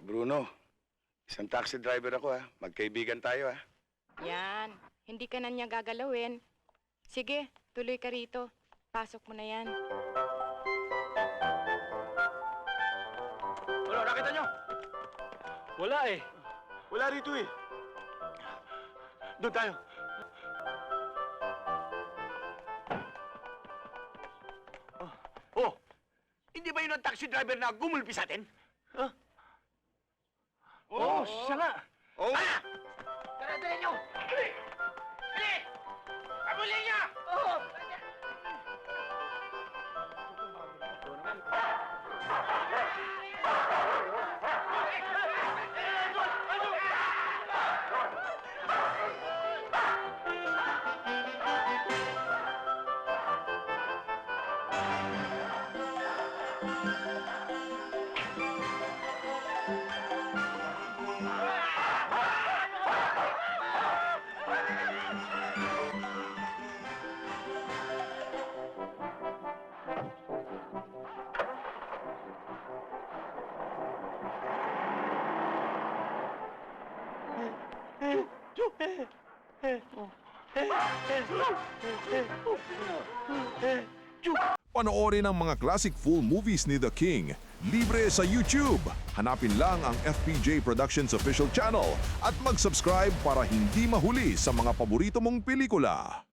Bruno, isang taxi driver ako ha. Magkaibigan tayo ha. Yan, hindi ka na niya gagalawin. Sige, tuloy ka rito. Pasok mo na yan. Ano, nakita nyo? Wala eh. Wala rito eh. Doon tayo. Oh, hindi ba yun ang taxi driver na gumulpi sa atin? Huh? Oh, siya nga. Oh! Ah! Tara, dali nyo! Dali! Dali! Kabulin niya! Oo! Panoorin ang mga classic full movies ni The King. Libre sa YouTube. Hanapin lang ang FPJ Productions official channel at mag-subscribe para hindi mahuli sa mga paborito mong pelikula.